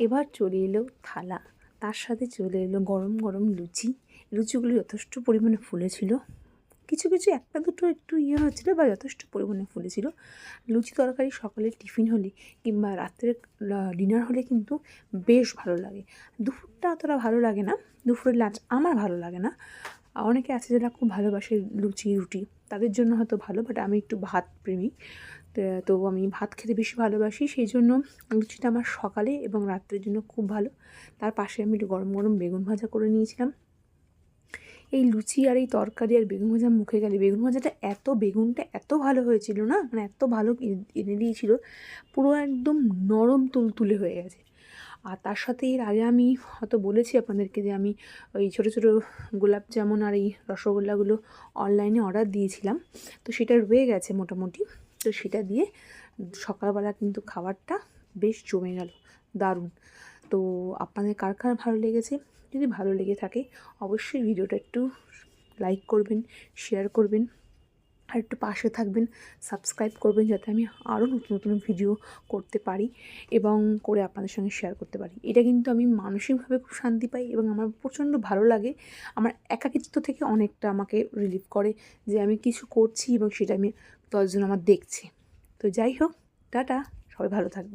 এবার চলে এলো থালা, তার সাথে চলে এলো গরম গরম লুচি। লুচিগুলো যথেষ্ট পরিমাণে ফুলেছিল, কিছু কিছু একটা দুটো একটু হচ্ছিলো বা যথেষ্ট পরিমাণে ফুলেছিল। লুচি তরকারি সকালের টিফিন হলে কিংবা রাত্রের ডিনার হলে কিন্তু বেশ ভালো লাগে। দুপুরটা অতটা ভালো লাগে না, দুপুরের লাঞ্চ আমার ভালো লাগে না। অনেকে আছে যারা খুব ভালোবাসে লুচি রুটি, তাদের জন্য হয়তো ভালো, বাট আমি একটু ভাত প্রেমী, তো আমি ভাত খেতে বেশি ভালোবাসি। সেই জন্য লুচিটা আমার সকালে এবং রাত্রের জন্য খুব ভালো। তার পাশে আমি একটু গরম গরম বেগুন ভাজা করে নিয়েছিলাম। এই লুচি আর এই তরকারি আর বেগুন ভাজা মুখে গেলে, বেগুন ভাজাটা বেগুনটা এত ভালো হয়েছিল না, মানে এত ভালো এনে দিয়েছিল, পুরো একদম নরম তুলতুলে হয়ে গেছে। আর তার সাথে এর আগে আমি হয়তো বলেছি আপনাদেরকে যে আমি ওই ছোটো ছোটো গোলাপ জামুন আর এই রসগোল্লাগুলো অনলাইনে অর্ডার দিয়েছিলাম, তো সেটা রয়ে গেছে মোটামুটি। তো সেটা দিয়ে সকালবেলা কিন্তু খাবারটা বেশ জমে গেল, দারুণ। তো আপনাদের কার কার ভালো লেগেছে? যদি ভালো লেগে থাকে অবশ্যই ভিডিওটা একটু লাইক করবেন, শেয়ার করবেন, আর একটু পাশে থাকবেন, সাবস্ক্রাইব করবেন, যাতে আমি আরও নতুন নতুন ভিডিও করতে পারি এবং করে আপনাদের সঙ্গে শেয়ার করতে পারি। এটা কিন্তু আমি মানসিকভাবে খুব শান্তি পাই এবং আমার প্রচণ্ড ভালো লাগে। আমার একাকিত্ব থেকে অনেকটা আমাকে রিলিফ করে যে আমি কিছু করছি এবং সেটা আমি 10 জন আমার দেখছে। তো যাই হোক, টাটা, সবাই ভালো থাকবে।